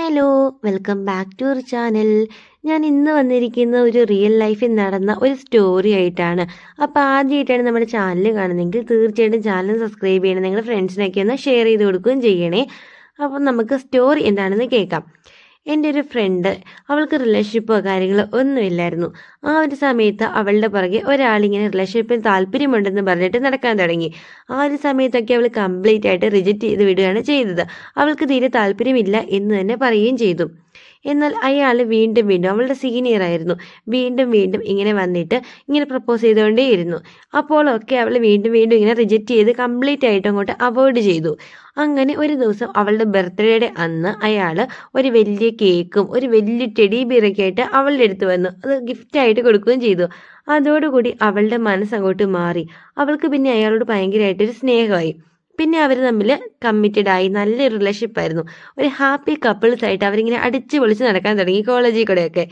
Hello, welcome back to our channel. ഞാൻ ഇന്ന് വന്നിരിക്കുന്ന ഒരു റിയൽ ലൈഫിൽ നടന്ന ഒരു സ്റ്റോറി ആയിട്ടാണ്. അപ്പോൾ ആദ്യമായിട്ടാണ് നമ്മുടെ ചാനൽ കാണുന്നതെങ്കിൽ തീർച്ചയായിട്ടും ചാനൽ സബ്സ്ക്രൈബ് ചെയ്യണം. നിങ്ങളുടെ ഫ്രണ്ട്സിനൊക്കെ ഒന്ന് ഷെയർ ചെയ്ത് കൊടുക്കുകയും ചെയ്യണേ. അപ്പോൾ നമുക്ക് സ്റ്റോറി എന്താണെന്ന് കേൾക്കാം. എൻ്റെ ഒരു ഫ്രണ്ട്, അവൾക്ക് റിലേഷൻഷിപ്പോ കാര്യങ്ങളോ ഒന്നുമില്ലായിരുന്നു. ആ ഒരു സമയത്ത് അവളുടെ പുറകെ ഒരാളിങ്ങനെ റിലേഷൻഷിപ്പിൽ താല്പര്യമുണ്ടെന്ന് പറഞ്ഞിട്ട് നടക്കാൻ തുടങ്ങി. ആ ഒരു സമയത്തൊക്കെ അവൾ കംപ്ലീറ്റ് ആയിട്ട് റിജക്റ്റ് ചെയ്ത് വിടുകയാണ് ചെയ്തത്. അവൾക്ക് തീരെ താല്പര്യമില്ല എന്ന് തന്നെ പറയുകയും ചെയ്തു. എന്നാൽ അയാൾ വീണ്ടും വീണ്ടും, അവളുടെ സീനിയർ ആയിരുന്നു, വീണ്ടും വീണ്ടും ഇങ്ങനെ വന്നിട്ട് ഇങ്ങനെ പ്രപ്പോസ് ചെയ്തുകൊണ്ടേയിരുന്നു. അപ്പോഴൊക്കെ അവൾ വീണ്ടും വീണ്ടും ഇങ്ങനെ റിജക്റ്റ് ചെയ്ത് കംപ്ലീറ്റ് ആയിട്ട് അങ്ങോട്ട് അവോയ്ഡ് ചെയ്തു. അങ്ങനെ ഒരു ദിവസം അവളുടെ ബർത്ത്ഡേയുടെ അന്ന് അയാൾ ഒരു വലിയ കേക്കും ഒരു വലിയ ടെഡി ബിയറൊക്കെ ആയിട്ട് അവളുടെ അടുത്ത് വന്നു. അത് ഗിഫ്റ്റായിട്ട് കൊടുക്കുകയും ചെയ്തു. അതോടുകൂടി അവളുടെ മനസ്സങ്ങോട്ട് മാറി. അവൾക്ക് പിന്നെ അയാളോട് ഭയങ്കരമായിട്ടൊരു സ്നേഹമായി. പിന്നെ അവർ തമ്മിൽ കമ്മിറ്റഡ് ആയി, നല്ലൊരു റിലേഷൻഷിപ്പായിരുന്നു. ഒരു ഹാപ്പി കപ്പിൾസ് ആയിട്ട് അവരിങ്ങനെ അടിച്ച് പൊളിച്ച് നടക്കാൻ തുടങ്ങി കോളേജിൽ കൂടെയൊക്കെ.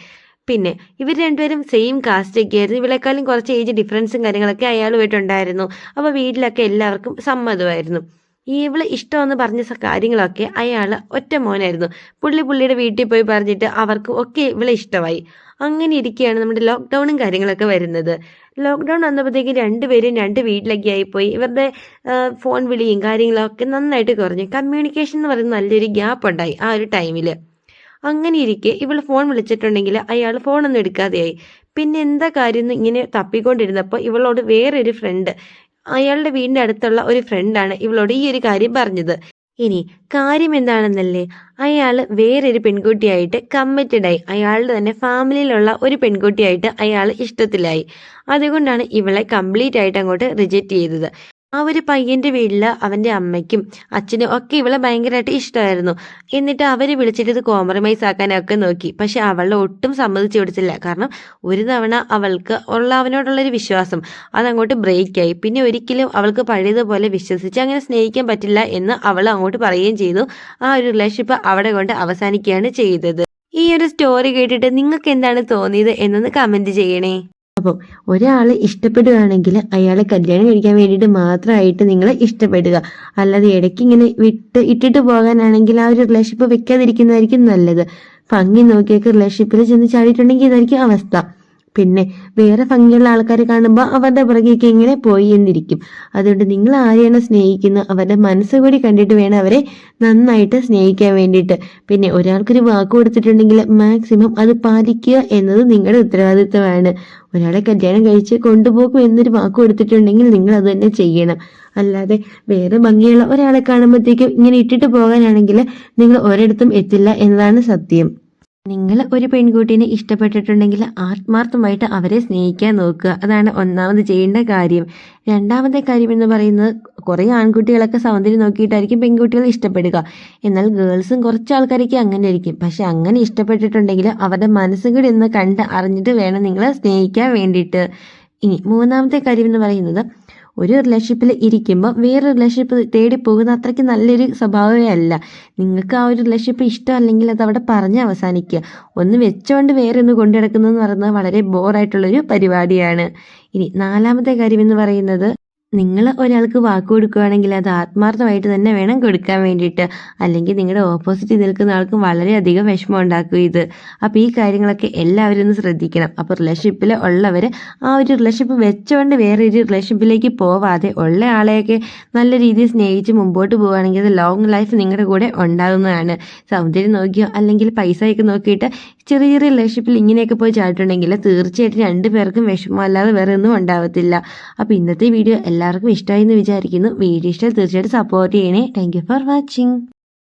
പിന്നെ ഇവർ രണ്ടുപേരും സെയിം കാസ്റ്റ് ഒക്കെ ആയിരുന്നു. ഇവളെക്കാളും കുറച്ച് ഏജ് ഡിഫറൻസും കാര്യങ്ങളൊക്കെ അയാളുമായിട്ടുണ്ടായിരുന്നു. അപ്പോൾ വീട്ടിലൊക്കെ എല്ലാവർക്കും സമ്മതമായിരുന്നു. ഇവള് ഇഷ്ടമെന്ന് പറഞ്ഞ കാര്യങ്ങളൊക്കെ അയാൾ ഒറ്റ മോനായിരുന്നു. പുള്ളിയുടെ വീട്ടിൽ പോയി പറഞ്ഞിട്ട് അവർക്കും ഒക്കെ ഇവളെ ഇഷ്ടമായി. അങ്ങനെ ഇരിക്കുകയാണ് നമ്മുടെ ലോക്ക്ഡൗണും കാര്യങ്ങളൊക്കെ വരുന്നത്. ലോക്ക്ഡൗൺ വന്നപ്പോഴത്തേക്കും രണ്ടുപേരും രണ്ട് വീട്ടിലൊക്കെ ആയിപ്പോയി. ഇവരുടെ ഫോൺ വിളിയും കാര്യങ്ങളൊക്കെ നന്നായിട്ട് കുറഞ്ഞു. കമ്മ്യൂണിക്കേഷൻ എന്ന് പറയുന്ന നല്ലൊരു ഗ്യാപ്പ് ഉണ്ടായി ആ ഒരു ടൈമിൽ. അങ്ങനെ ഇരിക്കെ ഇവൾ ഫോൺ വിളിച്ചിട്ടുണ്ടെങ്കിൽ അയാൾ ഫോണൊന്നും എടുക്കാതെയായി. പിന്നെ എന്താ കാര്യം ഇങ്ങനെ തപ്പിക്കൊണ്ടിരുന്നപ്പോൾ ഇവളോട് വേറൊരു ഫ്രണ്ട്, അയാളുടെ വീടിൻ്റെ അടുത്തുള്ള ഒരു ഫ്രണ്ടാണ് ഇവളോട് ഈ ഒരു കാര്യം പറഞ്ഞത്. ഇനി കാര്യം എന്താണെന്നല്ലേ, അയാൾ വേറൊരു പെൺകുട്ടിയായിട്ട് കമ്മിറ്റഡ് ആയി. അയാളുടെ തന്നെ ഫാമിലിയിലുള്ള ഒരു പെൺകുട്ടിയായിട്ട് അയാൾ ഇഷ്ടത്തിലായി. അതുകൊണ്ടാണ് ഇവളെ കംപ്ലീറ്റ് ആയിട്ട് അങ്ങോട്ട് റിജക്റ്റ് ചെയ്തത്. ആ ഒരു പയ്യൻ്റെ വീട്ടിൽ അവൻ്റെ അമ്മയ്ക്കും അച്ഛനും ഒക്കെ ഇവളെ ഭയങ്കരമായിട്ട് ഇഷ്ടമായിരുന്നു. എന്നിട്ട് അവർ വിളിച്ചിട്ട് ഇത് കോംപ്രമൈസ് ആക്കാനൊക്കെ നോക്കി. പക്ഷെ അവളെ ഒട്ടും സമ്മതിച്ചു കൊടുത്തില്ല. കാരണം ഒരു തവണ അവൾക്ക് അവനോടുള്ളൊരു വിശ്വാസം അതങ്ങോട്ട് ബ്രേക്കായി. പിന്നെ ഒരിക്കലും അവൾക്ക് പഴയതുപോലെ വിശ്വസിച്ച് അങ്ങനെ സ്നേഹിക്കാൻ പറ്റില്ല എന്ന് അവൾ അങ്ങോട്ട് പറയുകയും ചെയ്തു. ആ ഒരു റിലേഷൻഷിപ്പ് അവിടെ കൊണ്ട് അവസാനിക്കുകയാണ് ചെയ്തത്. ഈ ഒരു സ്റ്റോറി കേട്ടിട്ട് നിങ്ങൾക്ക് എന്താണ് തോന്നിയത് എന്നൊന്ന് കമൻറ്റ് ചെയ്യണേ. അപ്പം ഒരാൾ ഇഷ്ടപ്പെടുകയാണെങ്കിൽ അയാളെ കല്യാണം കഴിക്കാൻ വേണ്ടിയിട്ട് മാത്രമായിട്ട് നിങ്ങൾ ഇഷ്ടപ്പെടുക. അല്ലാതെ ഇടയ്ക്ക് ഇങ്ങനെ ഇട്ടിട്ട് പോകാനാണെങ്കിൽ ആ ഒരു റിലേഷൻഷിപ്പ് വെക്കാതിരിക്കുന്നതായിരിക്കും നല്ലത്. ഭംഗി നോക്കിയൊക്കെ റിലേഷൻഷിപ്പിൽ ചെന്ന് ചാടിയിട്ടുണ്ടെങ്കിൽ ഇതായിരിക്കും അവസ്ഥ. പിന്നെ വേറെ ഭംഗിയുള്ള ആൾക്കാരെ കാണുമ്പോൾ അവരുടെ പുറകേക്ക് ഇങ്ങനെ പോയി എന്നിരിക്കും. അതുകൊണ്ട് നിങ്ങൾ ആരെയാണ് സ്നേഹിക്കുന്നത് അവരുടെ മനസ്സ് കൂടി കണ്ടിട്ട് വേണം അവരെ നന്നായിട്ട് സ്നേഹിക്കാൻ വേണ്ടിയിട്ട്. പിന്നെ ഒരാൾക്കൊരു വാക്ക് കൊടുത്തിട്ടുണ്ടെങ്കിൽ മാക്സിമം അത് പാലിക്കുക എന്നത് നിങ്ങളുടെ ഉത്തരവാദിത്വമാണ്. ഒരാളെ കല്യാണം കഴിച്ച് കൊണ്ടുപോകും എന്നൊരു വാക്ക് കൊടുത്തിട്ടുണ്ടെങ്കിൽ നിങ്ങൾ അത് തന്നെ ചെയ്യണം. അല്ലാതെ വേറെ ഭംഗിയുള്ള ഒരാളെ കാണുമ്പോഴത്തേക്കും ഇങ്ങനെ ഇട്ടിട്ട് പോകാനാണെങ്കിൽ നിങ്ങൾ ഒരിടത്തും എത്തില്ല എന്നതാണ് സത്യം. നിങ്ങൾ ഒരു പെൺകുട്ടീനെ ഇഷ്ടപ്പെട്ടിട്ടുണ്ടെങ്കിൽ ആത്മാർത്ഥമായിട്ട് അവരെ സ്നേഹിക്കാൻ നോക്കുക. അതാണ് ഒന്നാമത് ചെയ്യേണ്ട കാര്യം. രണ്ടാമത്തെ കാര്യം എന്ന് പറയുന്നത്, കുറേ ആൺകുട്ടികളൊക്കെ സൗന്ദര്യം നോക്കിയിട്ടായിരിക്കും പെൺകുട്ടികൾ ഇഷ്ടപ്പെടുക. എന്നാൽ ഗേൾസും കുറച്ച് ആൾക്കാരൊക്കെ അങ്ങനെ ആയിരിക്കും. പക്ഷെ അങ്ങനെ ഇഷ്ടപ്പെട്ടിട്ടുണ്ടെങ്കിൽ അവരുടെ മനസ്സും കൂടി ഒന്ന് കണ്ട് അറിഞ്ഞിട്ട് വേണം നിങ്ങളെ സ്നേഹിക്കാൻ വേണ്ടിയിട്ട്. ഇനി മൂന്നാമത്തെ കാര്യം എന്ന് പറയുന്നത്, ഒരു റിലേഷൻഷിപ്പിൽ ഇരിക്കുമ്പോൾ വേറൊരു റിലേഷൻഷിപ്പ് തേടി പോകുന്ന അത്രയ്ക്ക് നല്ലൊരു സ്വഭാവമേ അല്ല. നിങ്ങൾക്ക് ആ ഒരു റിലേഷൻഷിപ്പ് ഇഷ്ടമല്ലെങ്കിൽ അത് അവിടെ പറഞ്ഞ് അവസാനിക്കുക. ഒന്ന് വെച്ചുകൊണ്ട് വേറെ ഒന്ന് കൊണ്ടു നടക്കുന്നതെന്ന് പറയുന്നത് വളരെ ബോറായിട്ടുള്ളൊരു പരിപാടിയാണ്. ഇനി നാലാമത്തെ കാര്യം എന്ന് പറയുന്നത്, നിങ്ങൾ ഒരാൾക്ക് വാക്ക് കൊടുക്കുകയാണെങ്കിൽ അത് ആത്മാർത്ഥമായിട്ട് തന്നെ വേണം കൊടുക്കാൻ വേണ്ടിയിട്ട്. അല്ലെങ്കിൽ നിങ്ങളുടെ ഓപ്പോസിറ്റ് നിൽക്കുന്ന ആൾക്കും വളരെയധികം വിഷമം ഉണ്ടാക്കും ഇത്. അപ്പോൾ ഈ കാര്യങ്ങളൊക്കെ എല്ലാവരും ഒന്ന് ശ്രദ്ധിക്കണം. അപ്പോൾ റിലേഷൻഷിപ്പിൽ ഉള്ളവർ ആ ഒരു റിലേഷൻഷിപ്പ് വെച്ചുകൊണ്ട് വേറെ ഒരു റിലേഷൻഷിപ്പിലേക്ക് പോവാതെ ഉള്ള ആളെയൊക്കെ നല്ല രീതിയിൽ സ്നേഹിച്ച് മുമ്പോട്ട് പോവുകയാണെങ്കിൽ അത് ലോങ് ലൈഫ് നിങ്ങളുടെ കൂടെ ഉണ്ടാകുന്നതാണ്. സൗന്ദര്യം നോക്കിയോ അല്ലെങ്കിൽ പൈസയൊക്കെ നോക്കിയിട്ട് ചെറിയ ചെറിയ റിലേഷൻഷിപ്പിൽ ഇങ്ങനെയൊക്കെ പോയി ചാടിയിട്ടുണ്ടെങ്കിൽ തീർച്ചയായിട്ടും രണ്ടു പേർക്കും വിഷമമല്ലാതെ വേറെ ഒന്നും ഉണ്ടാവത്തില്ല. അപ്പോൾ ഇന്നത്തെ വീഡിയോ എല്ലാവർക്കും ഇഷ്ടമായി എന്ന് വിചാരിക്കുന്നു. വീഡിയോ ഇഷ്ടമായി തീർച്ചയായിട്ടും സപ്പോർട്ട് ചെയ്യണേ. Thank you for watching.